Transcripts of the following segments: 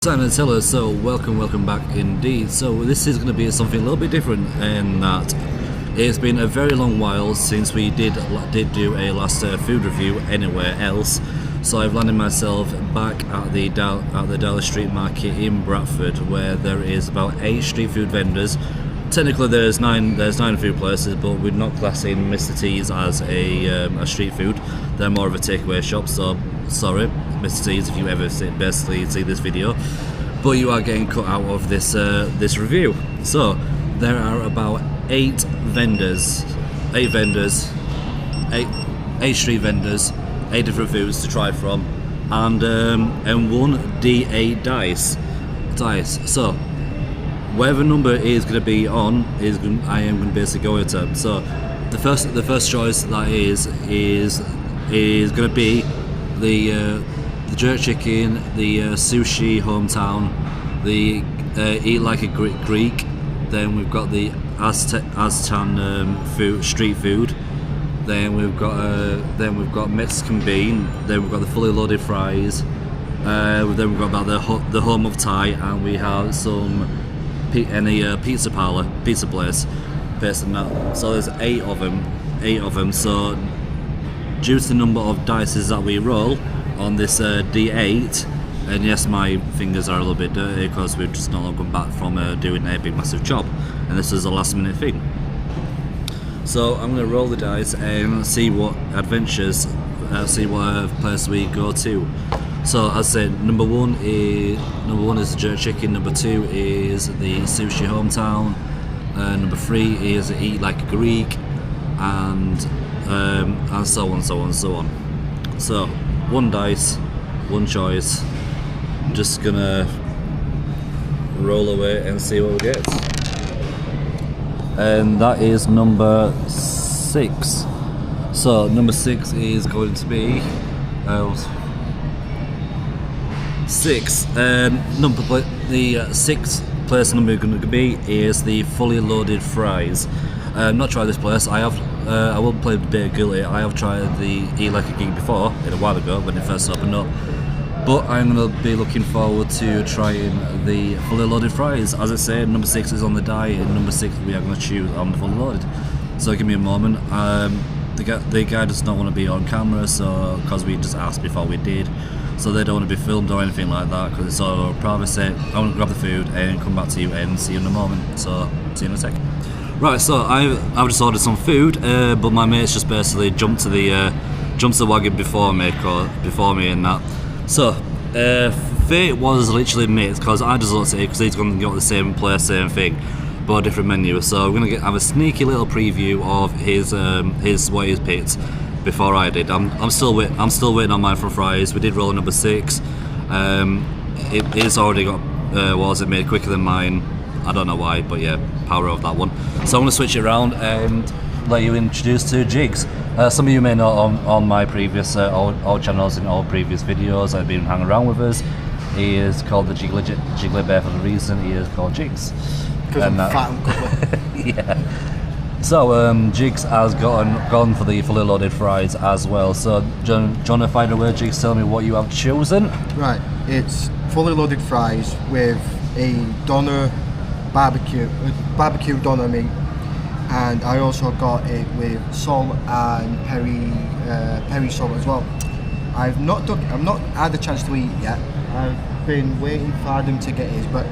Teller, so welcome back indeed. So this is going to be something a little bit different in that it's been a very long while since we did do a last food review anywhere else. So I've landed myself back at the Darley Street Market in Bradford, where there is about 8 street food vendors. Technically there's nine food places, but we're not classing Mr. T's as a street food. They're more of a takeaway shop, so sorry Mr. T's if you ever see this video, but you are getting cut out of this review. So there are about 8 street vendors, 8 different foods to try from, and one D8 dice. So whatever number is going to be on I am going to basically go into. So the first choice that is going to be the jerk chicken, the sushi hometown, the eat like a Greek. Then we've got the Aztan street food. Then we've got Mexican bean. Then we've got the fully loaded fries. Then we've got about the home of Thai, and we have some pizza place based on that. So there's 8 of them. So due to the number of dices that we roll on this D8, and yes, my fingers are a little bit dirty because we've just not long come back from doing a big massive job, and this is a last minute thing. So I'm going to roll the dice and see what adventures, see what place we go to. So as I said, number one is the jerk chicken. Number 2 is the sushi hometown. Number 3 is eat like a Greek, and so on. So 1 dice, 1 choice. I'm just gonna roll away and see what we get. And that is number 6. So number 6 is going to be 6. The 6th place number going to be is the fully loaded fries. Not tried this place. I will play a bit of guilty. I have tried the Eat Like a Geek before, a while ago when it first opened up, but I'm going to be looking forward to trying the fully loaded fries. As I say, number 6 is on the die, and number 6 we are going to choose on the fully loaded. So give me a moment. The guy does not want to be on camera, so because we just asked before we did, so they don't want to be filmed or anything like that because it's all privacy. I want to grab the food and come back to you and see you in a moment. So see you in a sec. Right, so I've just ordered some food, but my mates just basically jumped to the wagon before me and that. So fate was literally mates, because I just looked at it because he's going to go to the same place, same thing, but a different menu. So I'm going to have a sneaky little preview of what he's picked before I did. I'm still waiting on mine from fries. We did roll number 6. It's already got made quicker than mine. I don't know why, but yeah, power of that one. So I'm going to switch it around and let you introduce to Jigs. Some of you may know on my previous old channels and all previous videos I've been hanging around with us. He is called the Jiggly Bear for the reason he is called Jigs. Because I'm fat and cuddly. Yeah. So Jigs has gone for the fully loaded fries as well. So John, if I know where Jigs, tell me what you have chosen. Right, it's fully loaded fries with a doner barbecue doner meat, and I also got it with salt and peri salt as well. I've not had the chance to eat yet. I've been waiting for them to get his, but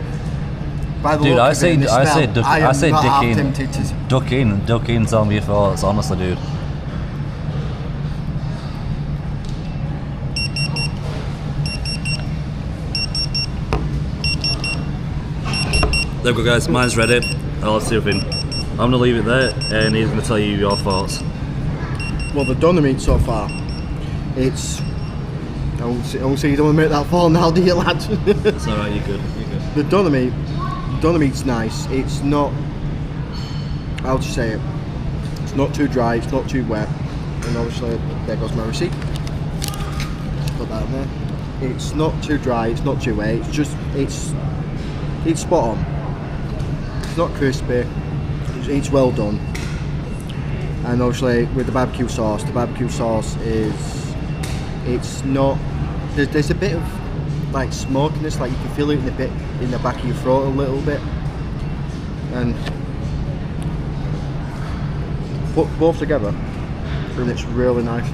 by the look of it and the smell, I am not half tempted to. Duck in, tell me your thoughts, honestly, dude. There we go, guys, mine's ready. Let's see if I'm going to leave it there and he's going to tell you your thoughts. Well, the doner meat so far, it's... I won't say you don't want to make that fall now, do you, lad? It's alright, you're good. The doner meat's nice. It's not... I'll just say it. It's not too dry, it's not too wet. And obviously, there goes my receipt. Just put that in there. It's not too dry, it's not too wet. It's just... It's spot on. It's not crispy. It's well done. And obviously with the barbecue sauce is, it's not, there's a bit of like smokiness, like you can feel it in the back of your throat a little bit, and put both together, and it's really nice.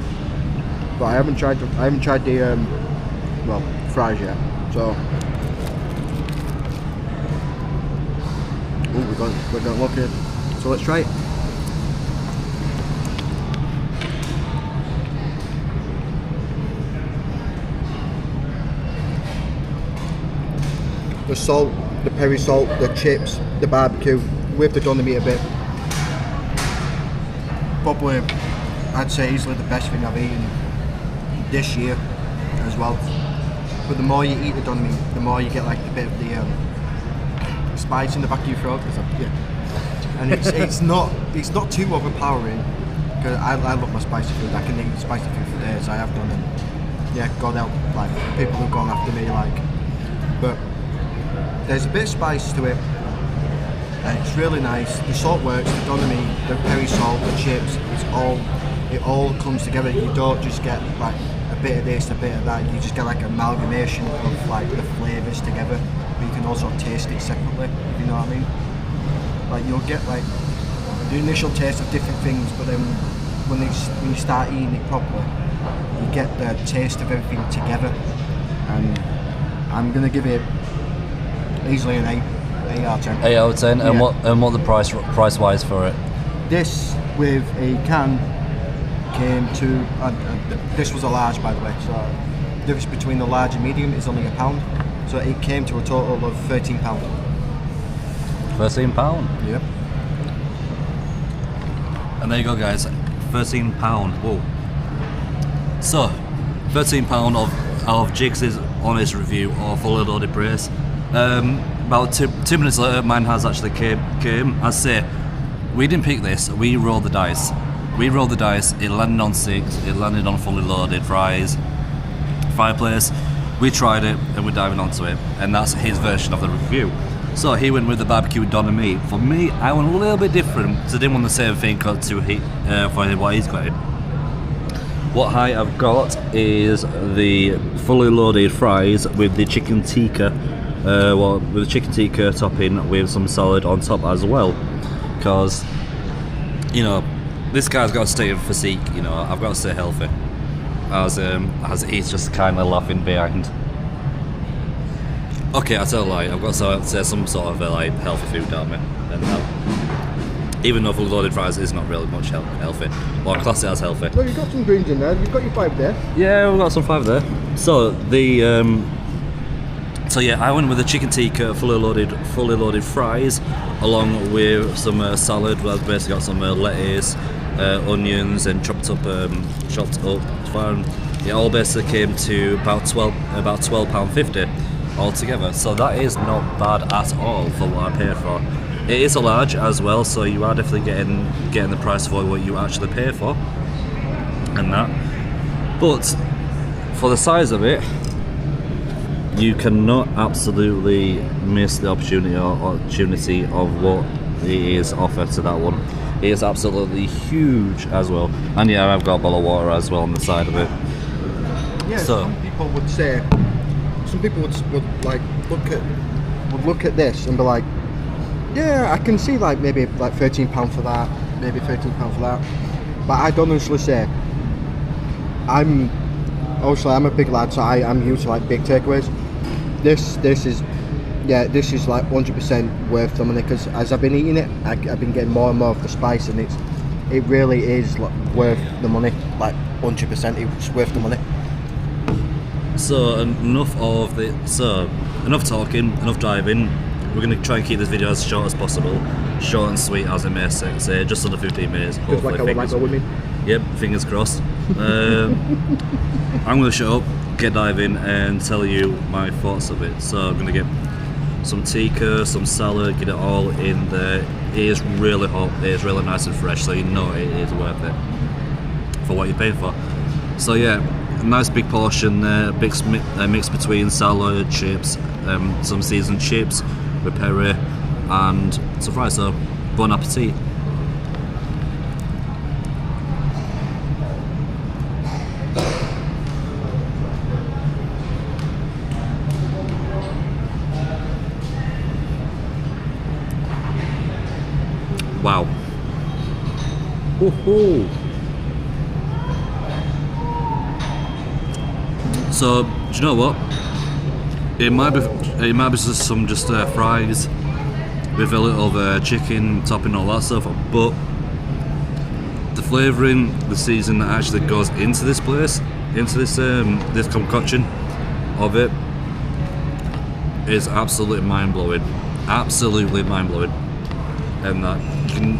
But I haven't tried the well, fries yet. So ooh, we're going to look at it. So let's try it. The salt, the peri salt, the chips, the barbecue with the doner meat a bit. Probably, I'd say easily the best thing I've eaten this year as well. But the more you eat the doner meat, the more you get like a bit of the spice in the back of your throat. And it's not too overpowering, because I love my spicy food. I can eat spicy food for days. I have done, and yeah, God help like people who've gone after me, like. But there's a bit of spice to it, and it's really nice. The salt works, the doner meat, the peri salt, the chips. It all comes together. You don't just get like a bit of this, a bit of that. You just get like an amalgamation of like the flavours together. But you can also taste it separately, if you know what I mean. Like you'll get like the initial taste of different things, but then when you start eating it properly, you get the taste of everything together. And I'm gonna give it easily an 8 out of 10. 8 out of 10. Yeah. And what the price wise for it? This with a can came to, this was a large by the way, so the difference between the large and medium is only £1, so it came to a total of £13. £13? Yep. And there you go guys, £13, whoa. So, £13 of Jigs' honest review of Fully Loaded Brace. About two minutes later, mine has actually came. I say, we didn't pick this, we rolled the dice. It landed on 6, it landed on Fully Loaded Fries, Fireplace. We tried it and we're diving onto it, and that's his version of the review. So he went with the barbecue doner meat. For me, I went a little bit different, because I didn't want the same thing cut to heat for what he's got in. What I have got is the Fully Loaded Fries with the chicken tikka, with the chicken tikka topping with some salad on top as well. Because, you know, this guy's got to stay in physique, you know, I've got to stay healthy. As he's just kind of laughing behind. Okay, I tell a lie, I've got to say some sort of like healthy food, don't I? And even though Fully Loaded Fries is not really much healthy, or class it as healthy. Well, you've got some greens in there, you've got your 5 there. Yeah, we've got some 5 there. So yeah, I went with the chicken tikka fully loaded fries, along with some salad. Well, I've basically got some lettuce, onions, and chopped up. It all basically came to about £12.50 altogether. So that is not bad at all for what I paid for. It is a large as well, so you are definitely getting the price for what you actually pay for, and that. But for the size of it, you cannot absolutely miss the opportunity of what is offered to that one. It is absolutely huge as well, and yeah, I've got a bottle of water as well on the side of it. Yeah, so some people would say, would look at this and be like, yeah, I can see like maybe like £13 for that, maybe £13 for that. But I don't honestly say, I'm a big lad, so I'm used to like big takeaways. This is like 100% worth the money, because as I've been eating it, I've been getting more and more of the spice, and it really is like worth the money, like 100%. It's worth the money. So enough talking, enough diving. We're going to try and keep this video as short as possible, short and sweet as it may say, just under 15 minutes. Just like I would like go with me. Yep, fingers crossed. I'm going to shut up, get diving, and tell you my thoughts of it. So I'm going to get some tikka, some salad, get it all in there. It is really hot, it is really nice and fresh, so you know it is worth it for what you pay for. So yeah, a nice big portion there, mix between salad, chips, some seasoned chips with peri, and some fries. So bon appetit. Wow. Woohoo! So, do you know what? It might be just some fries with a little chicken topping, all that stuff, but the flavouring, the seasoning that actually goes into this place, into this concoction of it, is absolutely mind blowing. Absolutely mind blowing, and that you can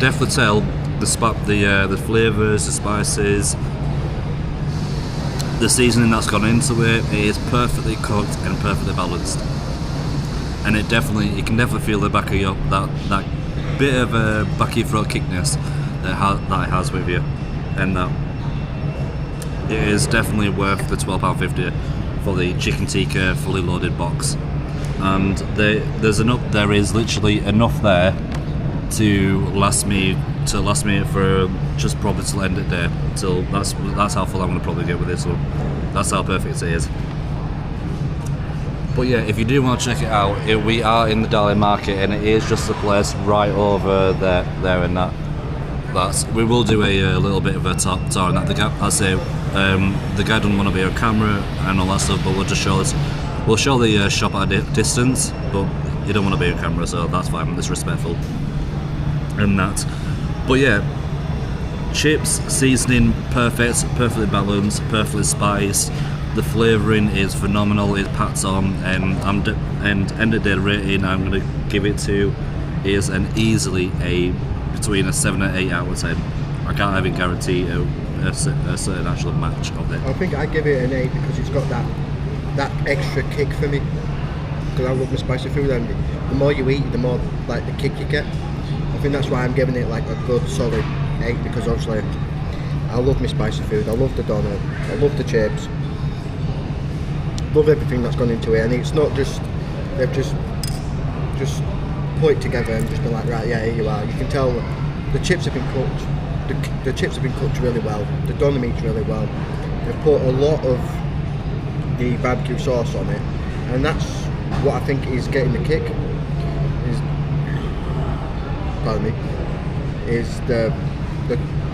definitely tell the flavours, the spices, the seasoning that's gone into it. It is perfectly cooked and perfectly balanced, and you can definitely feel the back of your that bit of a back of your throat kickness that it has with you, and that it is definitely worth the £12.50 for the chicken tikka fully loaded box. And there is literally enough there to last me for just probably till end of the day. Till that's how full I'm gonna probably get with this one. That's how perfect it is. But yeah, if you do want to check it out, we are in the Darley Market, and it is just the place right over there and that. We will do a little bit of a tour on that. The guy doesn't want to be on camera and all that stuff, but we'll just show us. We'll show the shop at a distance, but you don't want to be on camera, so that's fine. It's respectful and that. But yeah, chips, seasoning, perfectly balanced, perfectly spiced. The flavouring is phenomenal. It pats on, and end of day rating I'm going to give it to is easily between a 7 and 8 out of 10. I can't even guarantee a certain actual match of it. I think I give it an 8 because it's got that extra kick for me. Because I love my spicy food, and the more you eat, the more like the kick you get. I think that's why I'm giving it like a good solid 8, because obviously I love my spicy food. I love the doner. I love the chips. Love everything that's gone into it, and it's not just they've just put it together and just been like, right, yeah, here you are. You can tell the chips have been cooked. The chips have been cooked really well. The doner meat's really well. They've put a lot of the barbecue sauce on it, and that's what I think is getting the kick. Is the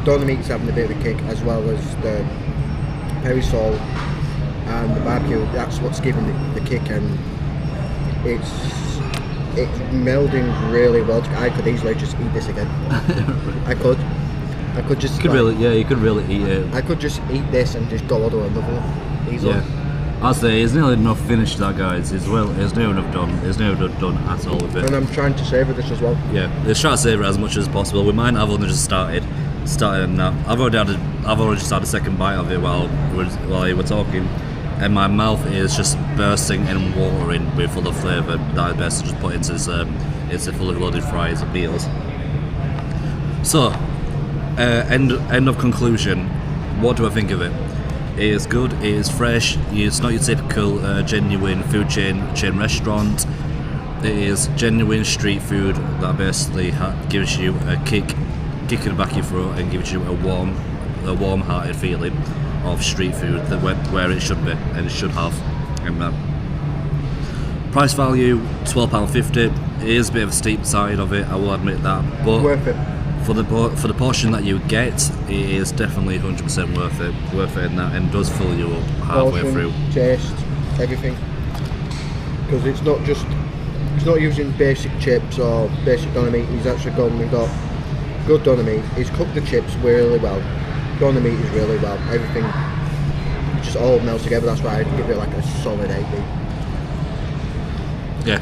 doner meat's having a bit of a kick, as well as the peri salt and the barbecue. That's what's giving the kick, and it's melding really well. I could easily just eat this again. I could just. You could really eat it. I could just eat this and just go order another one easily. Yeah. I'll say it's nearly enough finished, that, guys. There's no enough done. There's no enough done at all with it. And I'm trying to savour this as well. Yeah, let's try to savour it as much as possible. We might have only just started now. I've already started a second bite of it while we're talking, and my mouth is just bursting and watering with full of flavour that is best to just put into this fully loaded fries and meals. So, end of conclusion. What do I think of it? It is good, it is fresh, it's not your typical genuine food chain restaurant. It is genuine street food that basically gives you a kick in the back of your throat, and gives you a warm-hearted feeling of street food where it should be, and it should have. Price value, £12.50. It is a bit of a steep side of it, I will admit that, but Worth it. For the portion that you get, it is definitely 100% worth it, and does fill you up halfway through. Taste, everything, because it's not using basic chips or basic doner meat. He's actually gone and got good doner meat. He's cooked the chips really well. Doner meat is really well. Everything just all melts together. That's why I'd give it like a solid 8. Yeah,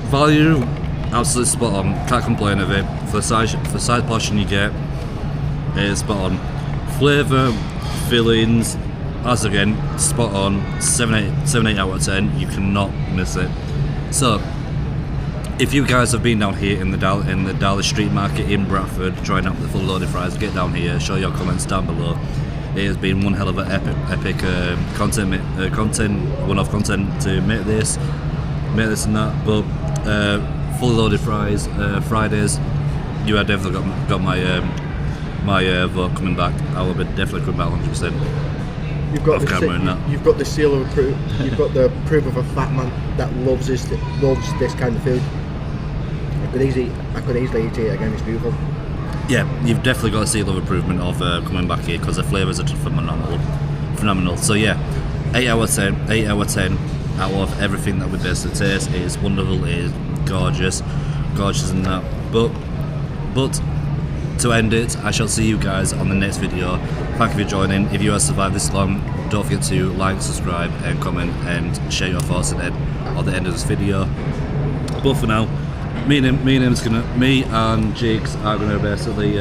value. Absolutely spot on, can't complain of it. For the size portion you get, it's spot on. Flavour, fillings, as again, spot on. 7-8 out of 10, you cannot miss it. So, if you guys have been down here in the Darley Street Market in Bradford trying out the full loaded fries, get down here, show your comments down below. It has been one hell of an epic one-off content to make this and that, but fully loaded fries, Fridays, you have definitely got my vote coming back. I will be definitely coming back 100%. You've got the seal of proof. You've got the proof of a fat man that loves this kind of food. could easily eat it again. It's beautiful. Yeah, you've definitely got to see a lot of improvement of coming back here because the flavours are just phenomenal. So yeah, 8 out of 10. 8 out of 10 out of everything that we basically taste. It is wonderful. It is gorgeous and that. But to end it, I shall see you guys on the next video. Thank you for joining. If you have survived this long, don't forget to like, subscribe, and comment, and share your thoughts at the end of this video. But for now, me and Jigs are gonna basically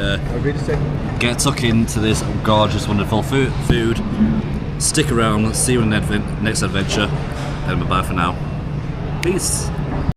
get tucked into this gorgeous, wonderful food. Stick around. See you in the next adventure, and bye for now. Peace.